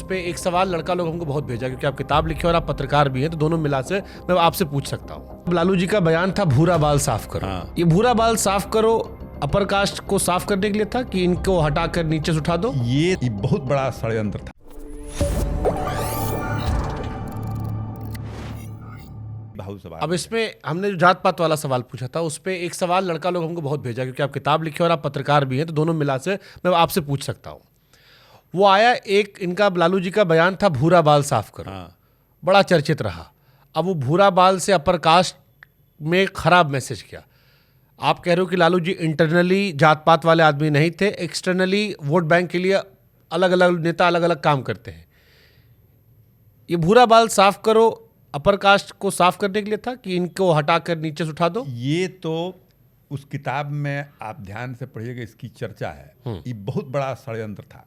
पे एक सवाल लड़का लोग हमको बहुत भेजा, क्योंकि आप किताब लिखे और आप पत्रकार भी हैं, तो दोनों मिला से मैं आपसे पूछ सकता हूँ। लालू जी का बयान था भूरा बाल साफ करो। ये भूरा बाल साफ करो अपर कास्ट को साफ करने के लिए था कि इनको हटाकर नीचे से उठा दो? ये बहुत बड़ा षड्यंत्र था। अब इसमें हमने जो जात पात वाला सवाल पूछा था, उस पे एक सवाल लड़का लोग हमको बहुत भेजा, क्योंकि आप किताब लिखे और आप पत्रकार भी हैं, तो दोनों मिला से मैं आपसे पूछ सकता हूँ। वो आया एक इनका लालू जी का बयान था भूरा बाल साफ करो। बड़ा चर्चित रहा। अब वो भूरा बाल से अपर कास्ट में खराब मैसेज किया। आप कह रहे हो कि लालू जी इंटरनली जात पात वाले आदमी नहीं थे, एक्सटर्नली वोट बैंक के लिए अलग अलग नेता अलग अलग काम करते हैं। ये भूरा बाल साफ करो अपर कास्ट को साफ करने के लिए था कि इनको हटाकर नीचे से उठा दो? ये तो उस किताब में आप ध्यान से पढ़िएगा, इसकी चर्चा है। ये बहुत बड़ा षड्यंत्र था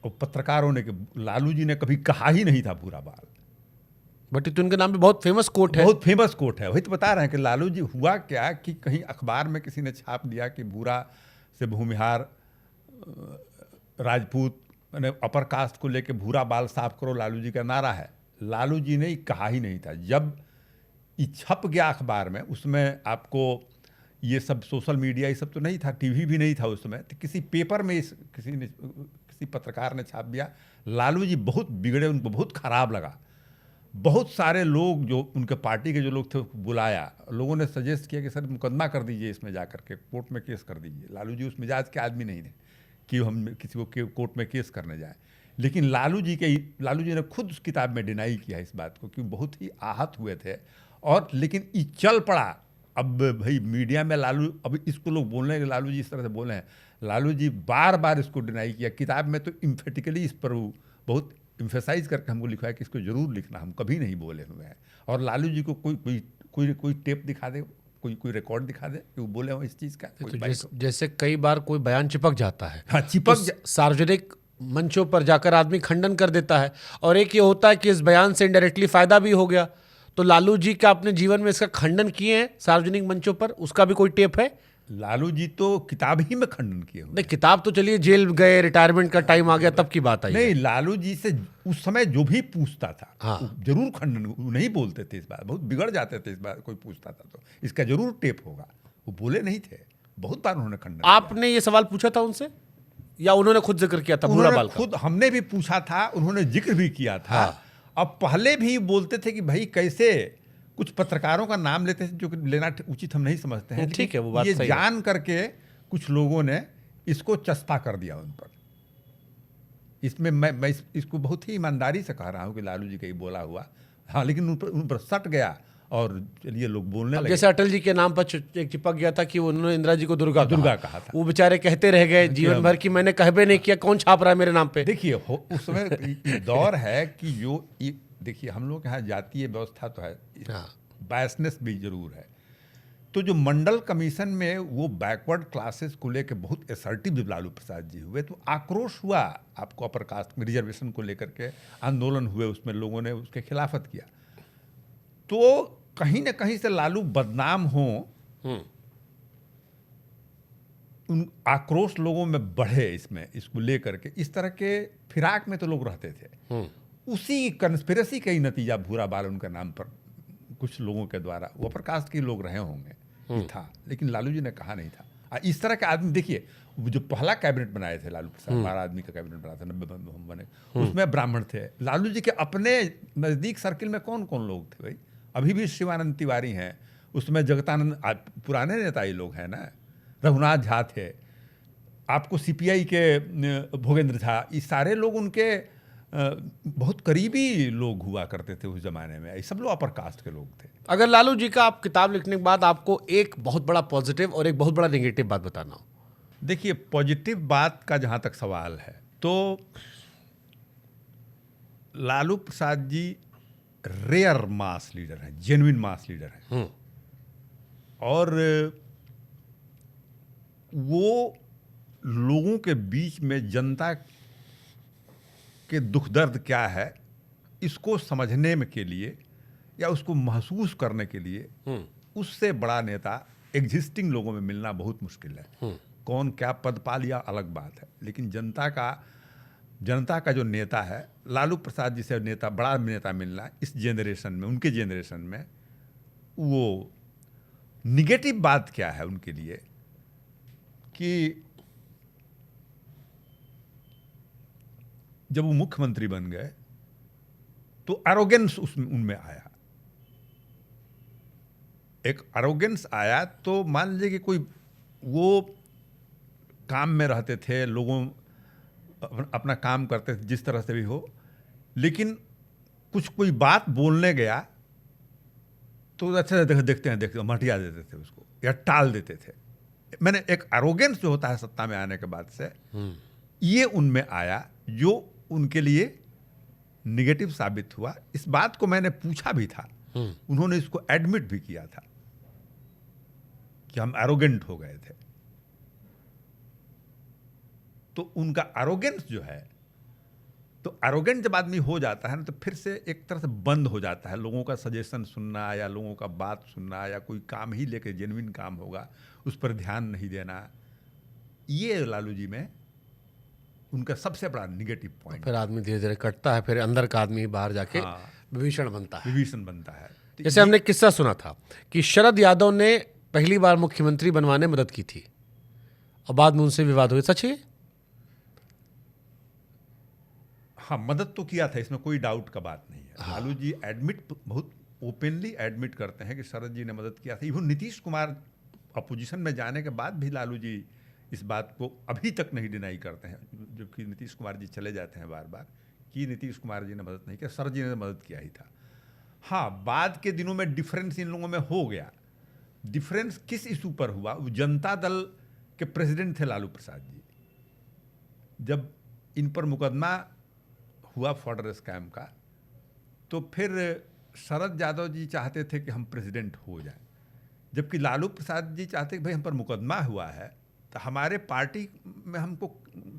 और पत्रकारों ने, लालू जी ने कभी कहा ही नहीं था भूरा बाल। बट ये तो उनके नाम पे बहुत फेमस कोट है। बहुत फेमस कोट है। वही तो बता रहे हैं कि लालू जी, हुआ क्या कि कहीं अखबार में किसी ने छाप दिया कि भूरा से भूमिहार राजपूत मैंने अपर कास्ट को लेके भूरा बाल साफ करो लालू जी का नारा है। लालू जी ने कहा ही नहीं था। जब ये छप गया अखबार में, उसमें आपको ये सब सोशल मीडिया ये सब तो नहीं था, टीवी भी नहीं था उस समय, तो किसी पेपर में किसी पत्रकार ने छाप दिया। लालू जी बहुत बिगड़े, उनको बहुत खराब लगा। बहुत सारे लोग जो उनके पार्टी के जो लोग थे बुलाया, लोगों ने सजेस्ट किया कि सर मुकदमा कर दीजिए, इसमें जा करके कोर्ट में केस कर दीजिए। लालू जी उस मिजाज के आदमी नहीं थे कि हम किसी को कोर्ट में केस करने जाएं। लेकिन लालू जी ने खुद उस किताब में डिनाई किया इस बात को कि बहुत ही आहत हुए थे। और लेकिन ये चल पड़ा। अब भाई मीडिया में लालू, अब इसको लोग बोल रहे हैं कि लालू जी इस तरह से बोले हैं। लालू जी बार बार इसको डिनाई किया। किताब में तो इम्फेटिकली इस पर बहुत इम्फेसाइज करके हमको लिखा है कि इसको जरूर लिखना, हम कभी नहीं बोले हुए हैं। और लालू जी को कोई टेप दिखा दे, कोई रिकॉर्ड दिखा दे कि वो बोले हो इस चीज़ का। तो जैसे कई बार कोई बयान चिपक जाता है, हाँ, सार्वजनिक मंचों पर जाकर आदमी खंडन कर देता है, और एक ये होता है कि इस बयान से इनडायरेक्टली फायदा भी हो गया। तो लालू जी का अपने जीवन में इसका खंडन किए हैं सार्वजनिक मंचों पर, उसका भी कोई टेप है? लालू जी तो किताब ही में खंडन किए हुए। नहीं, किताब तो चलिए जेल गए, रिटायरमेंट का टाइम आ गया, तब की बात आई। नहीं, लालू जी से उस समय जो भी पूछता था, हाँ, जरूर खंडन, वो नहीं बोलते थे इस बात, बहुत बिगड़ जाते थे इस बात। कोई पूछता था तो इसका जरूर टेप होगा। वो बोले नहीं थे, बहुत बार उन्होंने खंडन। आपने ये सवाल पूछा था उनसे या उन्होंने खुद जिक्र किया था भूरा बाल का? खुद हमने भी पूछा था, उन्होंने जिक्र भी किया था। अब पहले भी बोलते थे कि भाई कैसे, कुछ पत्रकारों का नाम लेते थे जो कि लेना उचित हम नहीं समझते हैं। ठीक है, वो बात ये सही जान करके कुछ लोगों ने इसको चस्पा कर दिया उन पर। इसमें मैं इसको बहुत ही ईमानदारी से कह रहा हूँ कि लालू जी का ही बोला हुआ। हाँ, लेकिन उन पर सट गया और चलिए लोग बोलने लगे। जैसे अटल जी के नाम पर एक चिपक गया था कि उन्होंने इंदिरा जी को दुर्गा कहा था। वो बेचारे कहते रह गए जीवन भर कि मैंने कहबे नहीं किया, कौन छाप रहा है मेरे नाम पे। देखिए, उस समय दौर है कि जो देखिए, हम लोग के यहाँ जातीय व्यवस्था तो है, बायसनेस भी जरूर है। तो जो मंडल कमीशन में वो बैकवर्ड क्लासेस को लेकर बहुत असर्टिव लालू प्रसाद जी हुए, तो आक्रोश हुआ। आपको अपर कास्ट में रिजर्वेशन को लेकर के आंदोलन हुए, उसमें लोगों ने उसके खिलाफत किया। तो कहीं ना कहीं से लालू बदनाम हो, उन आक्रोश लोगों में बढ़े इसको लेकर के। इस तरह के फिराक में तो लोग रहते थे। उसी कंस्पिरेसी का ही नतीजा भूरा बाल उनका नाम पर कुछ लोगों के द्वारा, वो अपर कास्ट के लोग रहे होंगे, था। लेकिन लालू जी ने कहा नहीं था। इस तरह के आदमी, देखिए जो पहला कैबिनेट बनाए थे लालू प्रसाद, 12 आदमी का कैबिनेट बना था, 90 बने, उसमें ब्राह्मण थे। लालू जी के अपने नज़दीक सर्किल में कौन कौन लोग थे भाई? अभी भी शिवानंद तिवारी हैं उसमें, जगतानंद, पुराने नेता ये लोग हैं ना, रघुनाथ झा थे, आपको सीपीआई के भोगेंद्र झा, ये सारे लोग उनके बहुत करीबी लोग हुआ करते थे उस जमाने में। ये सब लोग अपर कास्ट के लोग थे। अगर लालू जी का आप किताब लिखने के बाद आपको एक बहुत बड़ा पॉजिटिव और एक बहुत बड़ा नेगेटिव बात बताना हो? देखिए, पॉजिटिव बात का जहाँ तक सवाल है तो लालू प्रसाद जी रेयर मास लीडर हैं, जेन्युइन मास लीडर हैं। और वो लोगों के बीच में जनता के दुख दर्द क्या है इसको समझने में के लिए या उसको महसूस करने के लिए उससे बड़ा नेता एग्जिस्टिंग लोगों में मिलना बहुत मुश्किल है। कौन क्या पद पा लिया अलग बात है, लेकिन जनता का जनता का जो नेता है, लालू प्रसाद जी से नेता, बड़ा नेता मिलना इस जेनरेशन में, उनके जेनरेशन में, वो निगेटिव बात क्या है उनके लिए कि जब वो मुख्यमंत्री बन गए तो एरोगेंस उसमें उनमें आया, एक एरोगेंस आया। तो मान लीजिए कि कोई वो काम में रहते थे, लोगों अपना काम करते थे जिस तरह से भी हो, लेकिन कोई बात बोलने गया तो अच्छा देखते हैं हटिया देते थे उसको या टाल देते थे। मैंने एक एरोगेंस जो होता है सत्ता में आने के बाद से, ये उनमें आया जो उनके लिए निगेटिव साबित हुआ। इस बात को मैंने पूछा भी था, उन्होंने इसको एडमिट भी किया था कि हम एरोगेंट हो गए थे। तो उनका एरोगेंस जो है, तो एरोगेंट जब आदमी हो जाता है ना, तो फिर से एक तरह से बंद हो जाता है, लोगों का सजेशन सुनना या लोगों का बात सुनना या कोई काम ही लेके जेन्युइन काम होगा उस पर ध्यान नहीं देना, ये लालू जी में उनका सबसे बड़ा निगेटिव पॉइंट। फिर आदमी धीरे धीरे कटता है, फिर अंदर का आदमी बाहर जाके विभीषण बनता है। विभीषण बनता है। जैसे हमने किस्सा सुना था कि शरद यादव ने पहली बार मुख्यमंत्री बनवाने में मदद की थी और बाद में उनसे विवाद हुए, सच है? हाँ, मदद तो किया था, इसमें कोई डाउट का बात नहीं है। लालू जी बहुत ओपनली एडमिट करते हैं कि शरद जी ने मदद किया था। इवन नीतीश कुमार अपोजिशन में जाने के बाद भी लालू जी इस बात को अभी तक नहीं डिनाई करते हैं, जबकि नीतीश कुमार जी चले जाते हैं बार बार कि नीतीश कुमार जी ने मदद नहीं किया, शरद जी ने मदद किया ही था। हाँ, बाद के दिनों में डिफरेंस इन लोगों में हो गया। डिफरेंस किस इशू पर हुआ? वो जनता दल के प्रेसिडेंट थे लालू प्रसाद जी, जब इन पर मुकदमा हुआ फॉर्डर स्कैम का, तो फिर शरद यादव जी चाहते थे कि हम प्रेसिडेंट हो जाएं, जबकि लालू प्रसाद जी चाहते कि भाई हम पर मुकदमा हुआ है तो हमारे पार्टी में हमको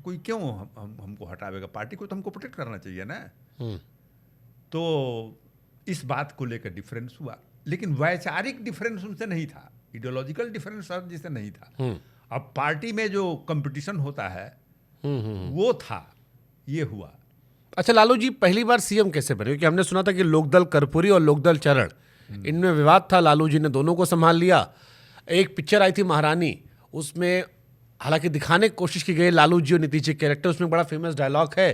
कोई क्यों हमको हटावेगा, पार्टी को तो हमको प्रोटेक्ट करना चाहिए ना। तो इस बात को लेकर डिफरेंस हुआ, लेकिन वैचारिक डिफरेंस उनसे नहीं था, आइडियोलॉजिकल डिफरेंस शरद जी से नहीं था। अब पार्टी में जो कंपटीशन होता है वो था, ये हुआ। अच्छा, लालू जी पहली बार सीएम कैसे बने? क्योंकि हमने सुना था कि लोकदल कर्पूरी और लोकदल चरण, इनमें विवाद था, लालू जी ने दोनों को संभाल लिया। एक पिक्चर आई थी महारानी, उसमें हालांकि दिखाने की कोशिश की गई लालू जी और नीतीश जी कैरेक्टर, उसमें बड़ा फेमस डायलॉग है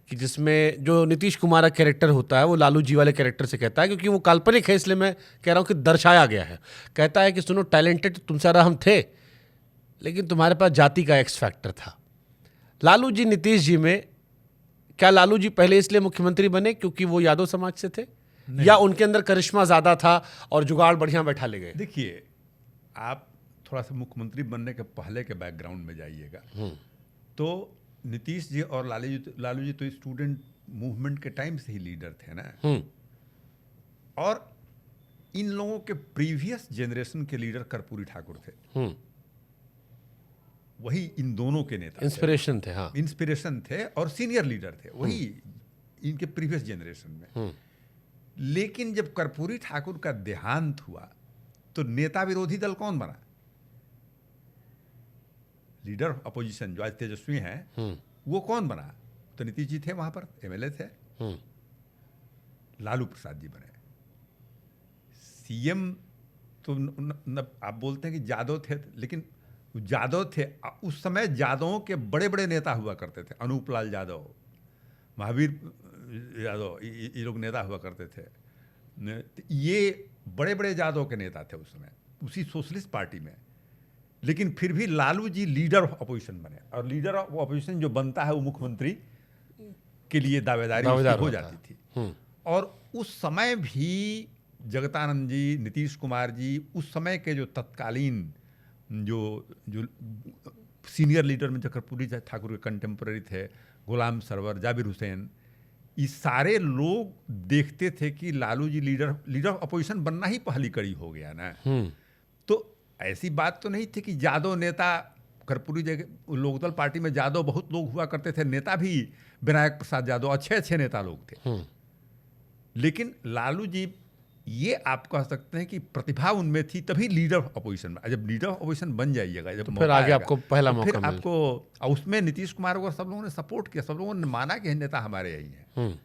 कि जिसमें जो नीतीश कुमार का कैरेक्टर होता है वो लालू जी वाले कैरेक्टर से कहता है, क्योंकि वो काल्पनिक है इसलिए मैं कह रहा हूँ कि दर्शाया गया है। कहता है कि सुनो, टैलेंटेड तुम सारा हम थे, लेकिन तुम्हारे पास जाति का एक्स फैक्टर था। लालू जी नीतीश जी में, क्या लालू जी पहले इसलिए मुख्यमंत्री बने क्योंकि वो यादव समाज से थे, या उनके अंदर करिश्मा ज्यादा था और जुगाड़ बढ़िया बैठा ले गए? देखिए, आप थोड़ा सा मुख्यमंत्री बनने के पहले के बैकग्राउंड में जाइएगा, तो नीतीश जी और लालू जी तो स्टूडेंट मूवमेंट के टाइम से ही लीडर थे ना, और इन लोगों के प्रीवियस जनरेशन के लीडर कर्पूरी ठाकुर थे, वही इन दोनों के नेता इंस्पिरेशन थे। हाँ, इंस्पिरेशन थे और सीनियर लीडर थे, वही इनके प्रीवियस जनरेशन में। लेकिन जब कर्पूरी ठाकुर का देहांत हुआ तो नेता विरोधी दल कौन बना? लीडर ऑफ अपोजिशन जो आज तेजस्वी हैं, वो कौन बना? तो नीतीश जी थे, वहां पर एमएलए थे, लालू प्रसाद जी बने सीएम। तो आप बोलते हैं कि यादव थे, लेकिन यादव थे उस समय, यादवों के बड़े बड़े नेता हुआ करते थे, अनूप लाल यादव, महावीर यादव, ये लोग नेता हुआ करते थे। ये बड़े बड़े यादव के नेता थे उस समय उसी सोशलिस्ट पार्टी में। लेकिन फिर भी Lalu ji leader of opposition बने, और लीडर ऑफ अपोजिशन जो बनता है वो मुख्यमंत्री के लिए दावेदारी हो जाती थी। और उस समय भी जगदानंद जी, नीतीश कुमार जी, उस समय के जो तत्कालीन जो सीनियर लीडर में कर्पूरी ठाकुर के कंटेम्पररी थे, गुलाम सरवर, जाबिर हुसैन, ये सारे लोग देखते थे कि Lalu ji leader of opposition बनना ही पहली कड़ी हो गया ना। तो ऐसी बात तो नहीं थी कि यादव नेता, कर्पूरी जगह लोकदल पार्टी में यादव बहुत लोग हुआ करते थे, नेता भी विनायक प्रसाद यादव अच्छे अच्छे नेता लोग थे। लेकिन लालू जी ये आप कह सकते हैं कि प्रतिभा उनमें थी, तभी लीडर ऑफ अपोजिशन में। जब लीडर ऑफ अपोजिशन बन जाइएगा, जब फिर आगे आपको पहला मौका फिर आपको, उसमें नीतीश कुमार को सब लोगों ने सपोर्ट किया, सब लोगों ने माना कि नेता हमारे यही हैं।